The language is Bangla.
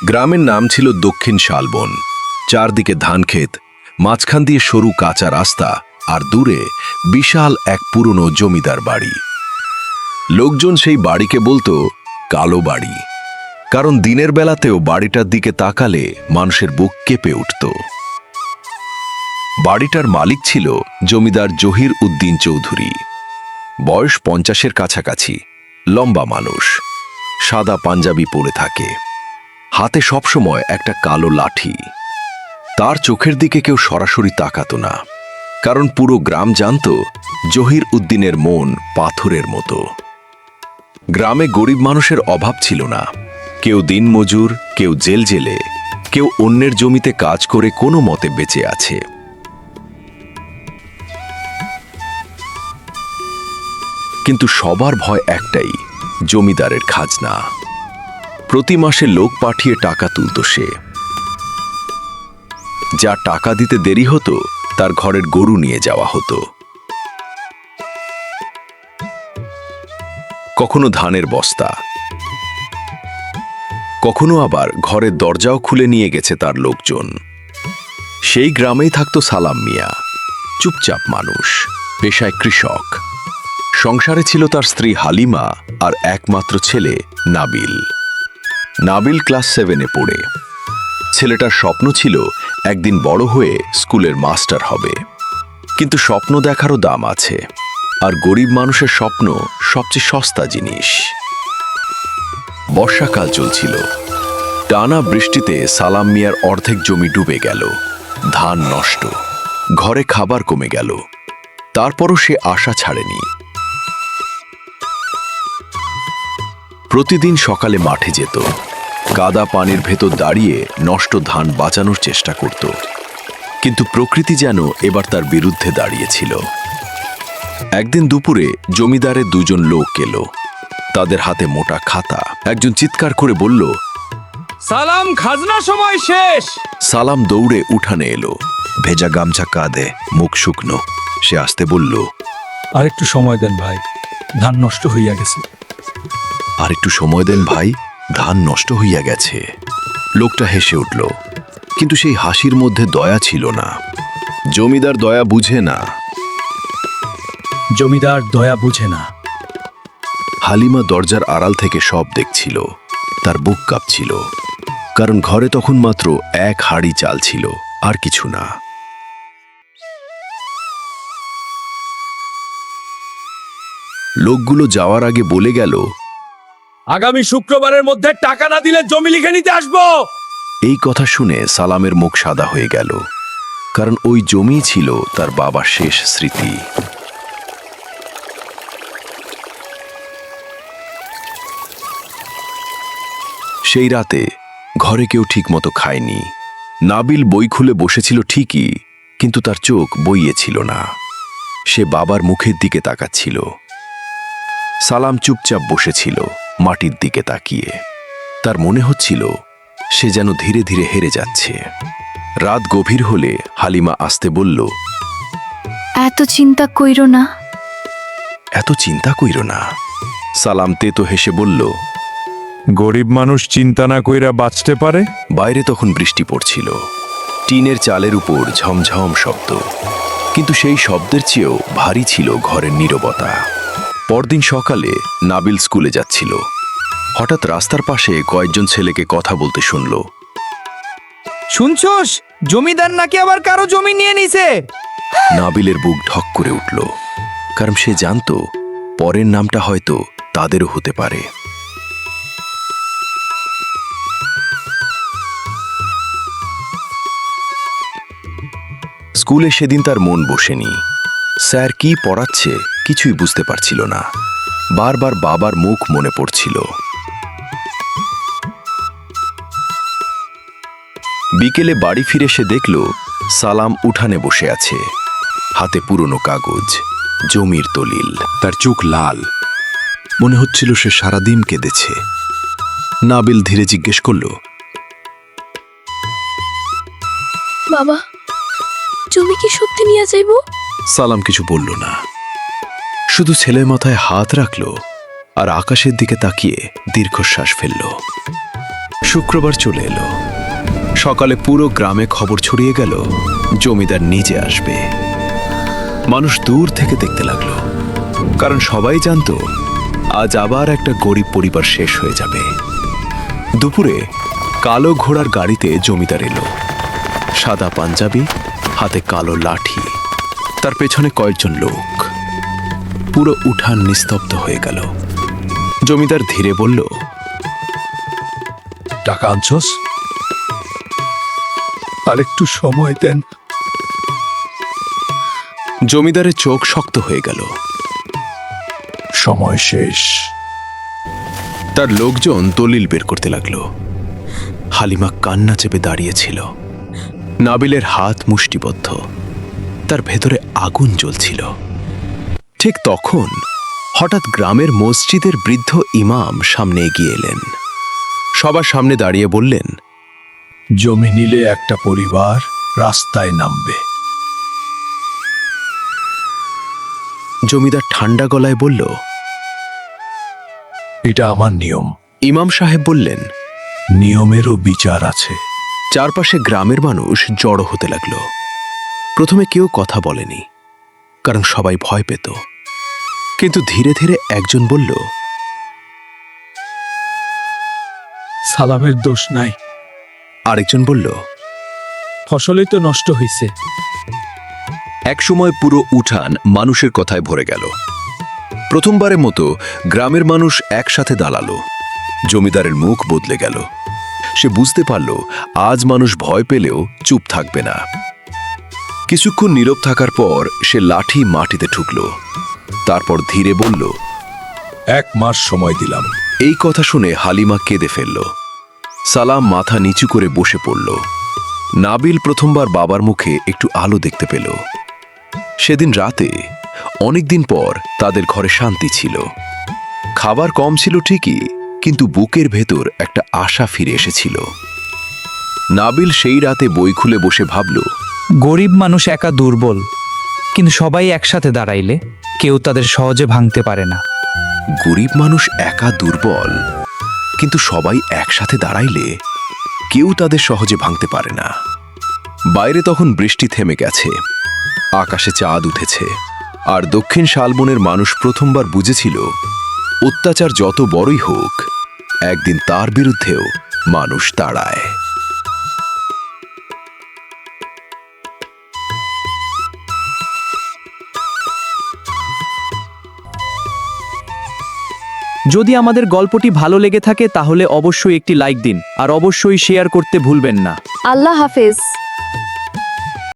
গ্রামের নাম ছিল দক্ষিণ শালবন। চারদিকে ধানক্ষেত, মাঝখান দিয়ে সরু কাঁচা রাস্তা, আর দূরে বিশাল এক পুরনো জমিদার বাড়ি। লোকজন সেই বাড়িকে বলতো কালো বাড়ি, কারণ দিনের বেলাতেও বাড়িটার দিকে তাকালে মানুষের বুক কেঁপে উঠত। বাড়িটার মালিক ছিল জমিদার জহির উদ্দিন চৌধুরী। বয়স 50-এর কাছাকাছি, লম্বা মানুষ, সাদা পাঞ্জাবি পরে থাকে, হাতে সবসময় একটা কালো লাঠি। তার চোখের দিকে কেউ সরাসরি তাকাতো না, কারণ পুরো গ্রাম জানত জহির উদ্দিনের মন পাথরের মতো। গ্রামে গরিব মানুষের অভাব ছিল না। কেউ দিনমজুর, কেউ জেলে, কেউ অন্যের জমিতে কাজ করে কোনো মতে বেঁচে আছে। কিন্তু সবার ভয় একটাই, জমিদারের খাজনা। প্রতি মাসে লোক পাঠিয়ে টাকা তুলত সে। যা টাকা দিতে দেরি হতো তার ঘরের গরু নিয়ে যাওয়া হতো। কখনো ধানের বস্তা, কখনো আবার ঘরের দরজাও খুলে নিয়ে গেছে তার লোকজন। সেই গ্রামেই থাকতো সালাম মিয়া, চুপচাপ মানুষ, পেশায় কৃষক। সংসারে ছিল তার স্ত্রী হালিমা আর একমাত্র ছেলে নাবিল। নাবিল ক্লাস 7-এ পড়ে। ছেলেটার স্বপ্ন ছিল একদিন বড় হয়ে স্কুলের মাস্টার হবে। কিন্তু স্বপ্ন দেখারও দাম আছে, আর গরিব মানুষের স্বপ্ন সবচেয়ে সস্তা জিনিস। বর্ষাকাল চলছিল। টানা বৃষ্টিতে সালাম মিয়ার অর্ধেক জমি ডুবে গেল, ধান নষ্ট, ঘরে খাবার কমে গেল। তারপরও সে আশা ছাড়েনি। প্রতিদিন সকালে মাঠে যেত, কাদা পানির ভেতর দাঁড়িয়ে নষ্ট ধান বাঁচানোর চেষ্টা করত। কিন্তু প্রকৃতি যেন এবার তার বিরুদ্ধে দাঁড়িয়েছিল। একদিন দুপুরে জমিদারের দুজন লোক এলো, তাদের হাতে মোটা খাতা। একজন চিৎকার করে বলল, সালাম, খাজনা সময় শেষ। সালাম দৌড়ে উঠানে এলো, ভেজা গামছা কাঁধে, মুখ শুকনো। সে আসতে বলল, আর একটু সময় দেন ভাই, ধান নষ্ট হইয়া গেছে। আর একটু সময় দেন ভাই, ধান নষ্ট হইয়া গেছে। লোকটা হেসে উঠল, কিন্তু সেই হাসির মধ্যে দয়া ছিল না। জমিদার দয়া বুঝে না। জমিদার দয়া বুঝে না। হালিমা দরজার আড়াল থেকে সব দেখছিল। তার বুক কাঁপছিল, কারণ ঘরে তখন মাত্র এক হাঁড়ি চাল ছিল, আর কিছু না। লোকগুলো যাওয়ার আগে বলে গেল, আগামী শুক্রবারের মধ্যে টাকা না দিলে জমি লিখে নিতে আসবো। এই কথা শুনে সালামের মুখ সাদা হয়ে গেল, কারণ ওই জমি ছিল তার বাবার শেষ স্মৃতি। সেই রাতে ঘরে কেউ ঠিকমতো খায়নি। নাবিল বই খুলে বসেছিল ঠিকই, কিন্তু তার চোখ বইয়ে ছিল না। সে বাবার মুখের দিকে তাকাচ্ছিল। সালাম চুপচাপ বসেছিল, মাটির দিকে তাকিয়ে। তার মনে হচ্ছিল সে যেন ধীরে ধীরে হেরে যাচ্ছে। রাত গভীর হলে হালিমা আসতে বলল, এত চিন্তা কইরো না। এত চিন্তা কইর না। সালাম তেতো হেসে বলল, গরিব মানুষ চিন্তা না কইরা বাঁচতে পারে। বাইরে তখন বৃষ্টি পড়ছিল, টিনের চালের উপর ঝমঝম শব্দ। কিন্তু সেই শব্দের চেয়েও ভারী ছিল ঘরের নীরবতা। পরদিন সকালে নাবিল স্কুলে যাচ্ছিল। হঠাৎ রাস্তার পাশে কয়েকজন ছেলেকে কথা বলতে শুনল। শুনছস, জমিদার নাকি আবার কারো জমি নিয়ে নিছে। নাবিলের বুক ঢক করে উঠল, কারণ সে জানত পরের নামটা হয়তো তাদেরও হতে পারে। স্কুলে সেদিন তার মন বসেনি। স্যার কি পড়াচ্ছে কিছুই বুঝতে পারছিল না। বারবার বাবার মুখ মনে পড়ছিল। বিকেলে বাড়ি ফিরে সে দেখল সালাম উঠানে বসে আছে, হাতে পুরনো কাগজ, জমির দলিল। তার চোখ লাল, মনে হচ্ছিল সে সারাদিন কেঁদেছে। নাবিল ধীরে জিজ্ঞেস করল, বাবা, জমি কি সত্যি নিয়ে যাইব? সালাম কিছু বলল না, শুধু ছেলের মাথায় হাত রাখল আর আকাশের দিকে তাকিয়ে দীর্ঘশ্বাস ফেলল। শুক্রবার চলে এলো। সকালে পুরো গ্রামে খবর ছড়িয়ে গেল জমিদার নিজে আসবে। মানুষ দূর থেকে দেখতে লাগলো, কারণ সবাই জানতো আজ আবার একটা গরিব পরিবার শেষ হয়ে যাবে। দুপুরে কালো ঘোড়ার গাড়িতে জমিদার এলো, সাদা পাঞ্জাবি, হাতে কালো লাঠি, তার পেছনে কয়েকজন লোক। পুরো উঠান নিস্তব্ধ হয়ে গেল। জমিদার ধীরে বলল, টাকা আনছস? আর একটু সময় দেন। জমিদারের চোখ শক্ত হয়ে গেল। সময় শেষ। তার লোকজন দলিল বের করতে লাগলো। হালিমা কান্না চেপে দাঁড়িয়েছিল। নাবিলের হাত মুষ্টিবদ্ধ, তার ভেতরে আগুন জ্বলছিল। ঠিক তখন হঠাৎ গ্রামের মসজিদের বৃদ্ধ ইমাম সামনে এগিয়ে এলেন। সবার সামনে দাঁড়িয়ে বললেন, জমি নিলে একটা পরিবার রাস্তায় নামবে। জমিদার ঠান্ডা গলায় বলল, এটা আমার নিয়ম। ইমাম সাহেব বললেন, নিয়মেরও বিচার আছে। চারপাশে গ্রামের মানুষ জড়ো হতে লাগলো। প্রথমে কেউ কথা বলেনি, কারণ সবাই ভয় পেত। কিন্তু ধীরে ধীরে একজন বলল, সালামের দোষ নাই। আরেকজন বলল, ফসলই তো নষ্ট হইছে। একসময় পুরো উঠান মানুষের কথায় ভরে গেল। প্রথমবারের মতো গ্রামের মানুষ একসাথে দাঁড়ালো। জমিদারের মুখ বদলে গেল। সে বুঝতে পারল আজ মানুষ ভয় পেলেও চুপ থাকবে না। কিছুক্ষণ নীরব থাকার পর সে লাঠি মাটিতে ঠুকল। তারপর ধীরে বলল, 1 মাস সময় দিলাম। এই কথা শুনে হালিমা কেঁদে ফেলল। সালাম মাথা নিচু করে বসে পড়ল। নাবিল প্রথমবার বাবার মুখে একটু আলো দেখতে পেল। সেদিন রাতে অনেকদিন পর তাদের ঘরে শান্তি ছিল। খাবার কম ছিল ঠিকই, কিন্তু বুকের ভেতর একটা আশা ফিরে এসেছিল। নাবিল সেই রাতে বই খুলে বসে ভাবল, গরিব মানুষ একা দুর্বল, কিন্তু সবাই একসাথে দাঁড়াইলে কেউ তাদের সহজে ভাঙতে পারে না। গরিব মানুষ একা দুর্বল, কিন্তু সবাই একসাথে দাঁড়াইলে কেউ তাদের সহজে ভাঙতে পারে না। বাইরে তখন বৃষ্টি থেমে গেছে, আকাশে চাঁদ উঠেছে, আর দক্ষিণ শালবনের মানুষ প্রথমবার বুঝেছিল অত্যাচার যত বড়ই হোক, একদিন তার বিরুদ্ধেও মানুষ দাঁড়ায়। যদি আমাদের গল্পটি ভালো লেগে থাকে তাহলে অবশ্যই একটি লাইক দিন আর অবশ্যই শেয়ার করতে ভুলবেন না। আল্লাহ হাফেজ।